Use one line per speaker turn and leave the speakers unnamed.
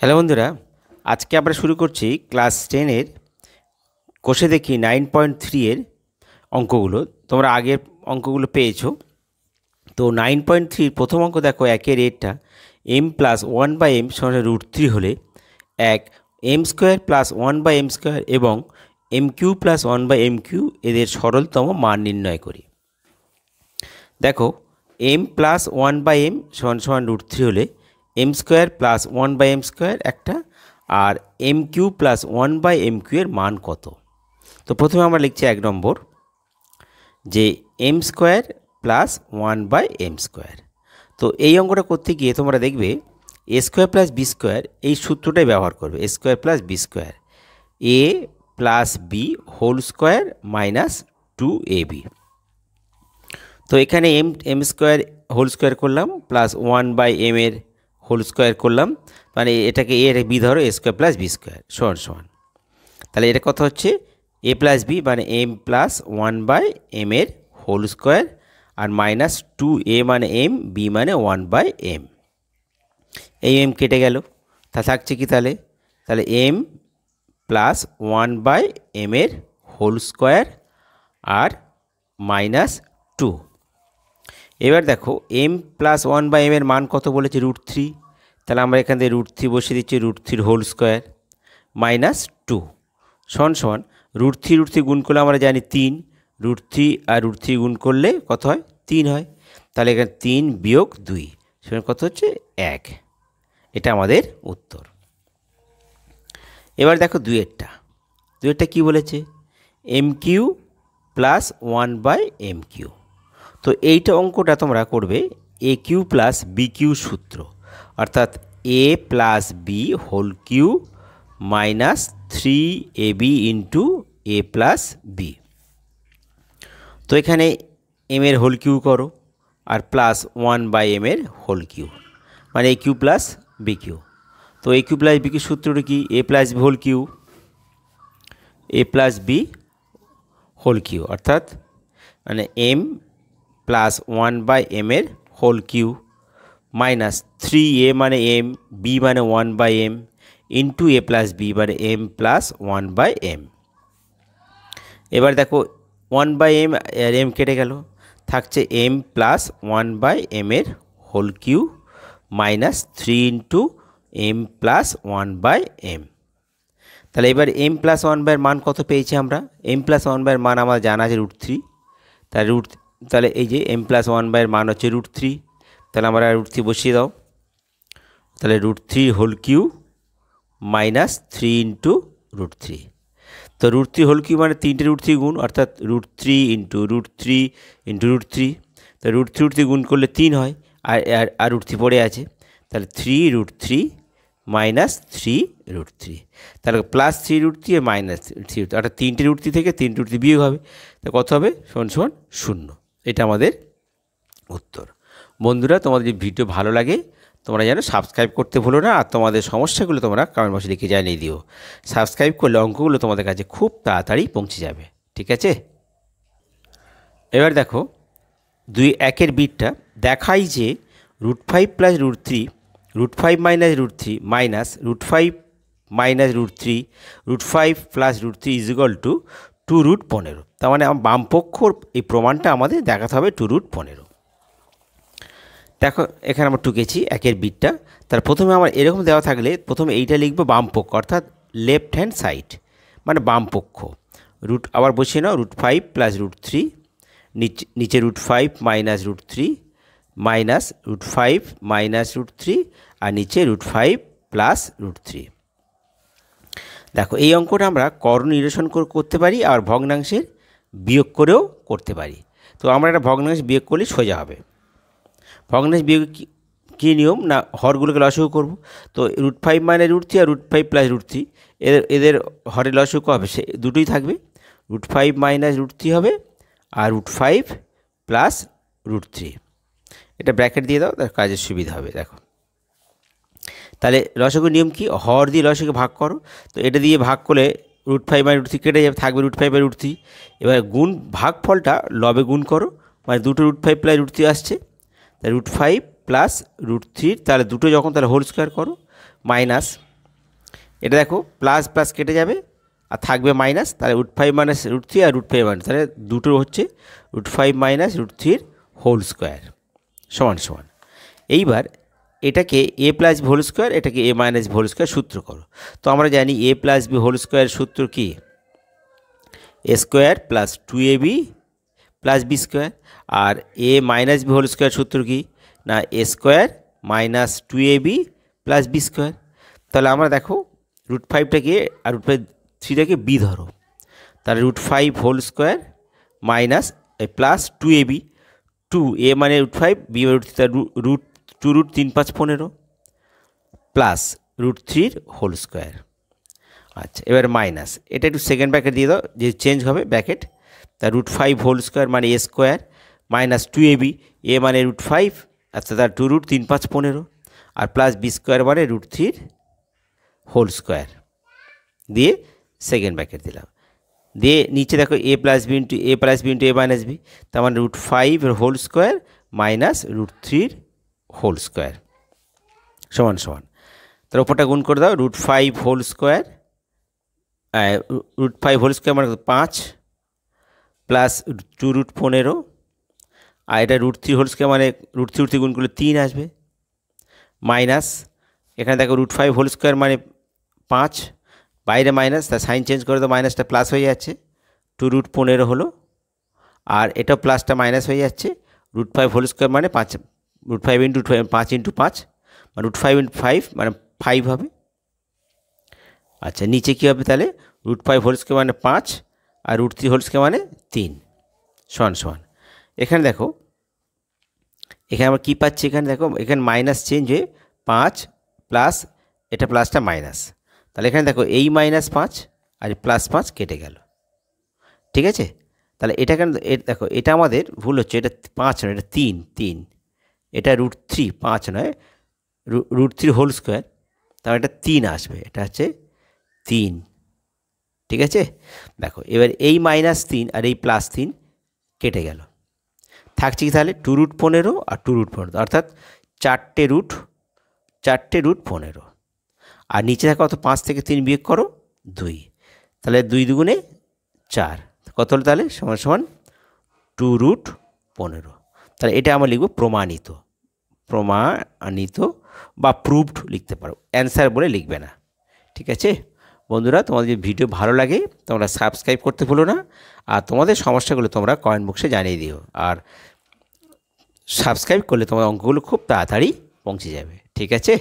Hello বন্ধুরা, আজকে আমরা শুরু করছি ক্লাস 10-এর কোষে দেখি 9.3 এর অঙ্কগুলো। তোমরা আগের অঙ্কগুলো পেয়েছো। তো 9.3 প্রথম অঙ্ক দেখো, একের এরটা m+1/m সমান √3 হলে এক m² + 1/m² এবং m³ + 1/m³ এদের সরলতম মান নির্ণয় করি। দেখো m+1/m সমান √3 হলে m² + 1/m² একটা, আর m³ + 1/m³ এর মান কত? তো প্রথমে আমরা লিখছি 1 নম্বর যে m² + 1/m²। তো এই অঙ্কটা করতে গিয়ে তোমরা দেখবে a² + b² এই সূত্রটাই ব্যবহার করবে। a² + b² a + b whole square - 2ab। তো এখানে m² হোল স্কোয়ার করলাম প্লাস 1/m এর হোল স্কোয়ার করলাম, মানে এটাকে a আর b ধরো, a² + b² সমান সমান। তাহলে এটা কত হচ্ছে a + b মানে m+1/m এর হোল স্কোয়ার আর -2a মানে m, b মানে 1/m। এই m কেটে গেল, তা থাকছে কি তাহলে m+1/m এর হোল স্কোয়ার আর -2। এবার দেখো m+1/m এর মান কত বলেছে? √3। তাহলে আমরা এখান থেকে √3 বসিয়ে দিচ্ছি, √3 হোল স্কোয়ার -2 সমান সমান √3 গুণ করলে আমরা জানি 3, √3 আর √3 গুণ করলে কত হয়? 3 হয়। তাহলে এখানে 3 - 2 সমান কত হচ্ছে? 1। এটা আমাদের উত্তর। এবার দেখো দুয়েরটা কি বলেছে? m³ + 1/m³। তো এইটা অঙ্কটা তোমরা করবে a³ + b³ সূত্র, অর্থাৎ a + b whole cube -3ab × a + b। তো এখানে m এর হোল কিউ করো আর প্লাস 1/m এর হোল কিউ, মানে a³ + b³। তো a³ + b³ সূত্রটা কি? a + b whole cube, a + b whole cube, অর্থাৎ মানে m+1/m এর হোল কিউ -3a মানে m, b মানে 1/m ইন্টু a + b মানে m+1/m। এবার দেখো 1/m আর m কেটে গেল, থাকছে m+1/m এর হোল কিউ -3 × m+1/m। তাহলে এবার m+1/m মান কত পেয়েছি আমরা? m+1/m মান আমার জানা আছে √3। তাহলে এই যে m+1/m মান হচ্ছে √3। তাহলে আমরা √3 বসিয়ে দাও। তাহলে √3 হোল কিউ -3 × √3। তো √3 হোল কিউ মানে 3টে √3 গুণ, অর্থাৎ √3 × √3 × √3। তো √3 গুণ করলে 3 হয়, আর √3 পড়ে আছে। তাহলে 3√3 -3√3। তাহলে +3√3 আর -3, অর্থাৎ 3টে √3 থেকে 3টে √3 বিয়োগ হবে। তো কত হবে? সমান 0। এটা আমাদের উত্তর। বন্ধুরা, তোমাদের যদি ভিডিও ভালো লাগে তোমরা যেন সাবস্ক্রাইব করতে ভুলো না, আর তোমাদের সমস্যাগুলো তোমরা কমেন্ট বক্সে লিখে জানিয়ে দিও। সাবস্ক্রাইব করলে অঙ্কগুলো তোমাদের কাছে খুব তাড়াতাড়ি পৌঁছে যাবে। ঠিক আছে? এবার দেখো 1-এর বিটটা দেখাই যে √5 + √3, √5 - √3 -√5 - √3, √5 + √3 = 2√15। তার মানে বাম পক্ষর এই প্রমাণটা আমাদের দেখাতে হবে 2√15। দেখো এখানে আমরা টুকেছি 1-এর বিটটা। তার প্রথমে আমার এরকম দেওয়া থাকলে প্রথমে এইটা লিখবো বাম পক্ষ, অর্থাৎ লেফট হ্যান্ড সাইড, মানে বাম পক্ষ। আবার বসিয়ে নাও √5 + √3, নিচে √5 - √3 -√5 - √3 আর নিচে √5 + √3। দেখো এই অঙ্কটা আমরা কর্ণ নিরসন করতে পারি, আর ভগ্নাংশের বিয়োগ করেও করতে পারি। তো আমরা একটা ভগ্নাংশ বিয়োগ করলে সোজা হবে। ভগ্নাংশ বিয়োগ কী নিয়ম? না, হরগুলোকে লসাগু করব। তো √5 - √3 আর √5 + √3 এদের হরের লসাগু হবে, সে দুটোই থাকবে। √5 - √3 হবে আর √5 + √3। এটা ব্র্যাকেট দিয়ে দাও, তার কাজের সুবিধা হবে। দেখো তাহলে লসাগু নিয়ম কি? হর দিয়ে লসাগুকে ভাগ করো। তো এটা দিয়ে ভাগ করলে √5 - √3 কেটে যাবে, থাকবে √5 / √3। এবার গুণ ভাগফলটা লবে গুণ করো, মানে দুটো √5 + √3 আসছে। তাহলে √5 + √3, তাহলে দুটো যখন, তাহলে হোল স্কোয়ার করো, মাইনাস এটা দেখো প্লাস প্লাস কেটে যাবে আর থাকবে মাইনাস, তাহলে √5 মাইনাস √3 আর √5 মাইনাস, তাহলে দুটো হচ্ছে √5 মাইনাস √3 হোল স্কোয়ার সমান সমান। এইবার এটাকে a plus b whole square, এটাকে a minus b whole square সূত্র করো। তো আমরা জানি a plus b whole square সূত্র কি, a square plus 2ab plus b square. আর a minus b whole square সূত্র কি না, a square minus 2ab plus b square. তাহলে আমরা দেখো √5টাকে আর √3টাকে b ধরো, তাহলে √5 whole square minus plus 2ab, 2a মানে √5, b মানে √3, 2√3 5 15 প্লাস √3 হোল স্কোয়ার। আচ্ছা, এবার মাইনাস, এটা একটু সেকেন্ড ব্র্যাকেট দিয়ে দাও যে চেঞ্জ হবে ব্র্যাকেট। তা √5 হোল স্কোয়ার মানে a square minus 2ab, a মানে √5, আচ্ছা তার 2√3 5 15 আর প্লাস বি স্কোয়ার মানে √3 হোল স্কোয়ার দিয়ে সেকেন্ড ব্র্যাকেট দিলাম। দিয়ে নিচে দেখো a plus b into a minus b, তার মানে √5 whole square minus √3 whole square সমান সমান। তার ওপরটা গুণ করে দাও, √5 হোল স্কোয়ার, √5 হোল স্কোয়ার মানে 5 প্লাস 2√15 আর এটা √3 হোল স্কোয়ার মানে √3 গুণ করলে 3 আসবে, মাইনাস এখানে দেখো √5 হোল স্কোয়ার মানে 5, বাইরে মাইনাস, তার সাইন চেঞ্জ করে তো মাইনাসটা প্লাস হয়ে যাচ্ছে, 2√15 হলো, আর এটা প্লাসটা মাইনাস হয়ে যাচ্ছে, √5 হোল স্কোয়ার মানে 5, √5 ইন্টু 5 ইন্টু 5 মানে √5 ইন্টু 5 মানে 5 হবে। আচ্ছা নিচে কী হবে তাহলে, √5 হোল স্কোয়ার মানে 5 আর √3 হোল স্কোয়ার মানে 3 সমান সমান। এখানে দেখো এখানে আমরা কী পাচ্ছি, এখানে দেখো এখানে মাইনাস চেঞ্জ হয়ে 5 প্লাস এটা প্লাসটা মাইনাস, তাহলে এখানে দেখো এই -5 আর প্লাস 5 কেটে গেল, ঠিক আছে। তাহলে এটা কেন দেখো এটা আমাদের ভুল হচ্ছে, এটা 5 নয়, এটা 3, এটা √3 5 নয়, √3 হোল স্কোয়ার, তাহলে এটা 3 আসবে, এটা হচ্ছে 3, ঠিক আছে। দেখো এবার এই -3 আর এই +3 কেটে গেল, থাকছে কি তাহলে 2√15 আর 2√15, অর্থাৎ 4টে √15 আর নিচে থাকা কত, 5 থেকে 3 বিয়োগ করো 2, তাহলে 2 দুগুণে 4, কত হলো তাহলে সমান সমান 2√15। তাহলে এটা আমরা লিখব প্রমাণিত বা প্রুভড লিখতে পারো, অ্যান্সার বলে লিখবে না, ঠিক আছে। বন্ধুরা তোমাদের যদি ভিডিও ভালো লাগে তোমরা সাবস্ক্রাইব করতে ভুলো না, আর তোমাদের সমস্যাগুলো তোমরা কমেন্ট বক্সে জানিয়ে দিও, আর সাবস্ক্রাইব করলে তোমার অঙ্কগুলো খুব তাড়াতাড়ি পৌঁছে যাবে, ঠিক আছে।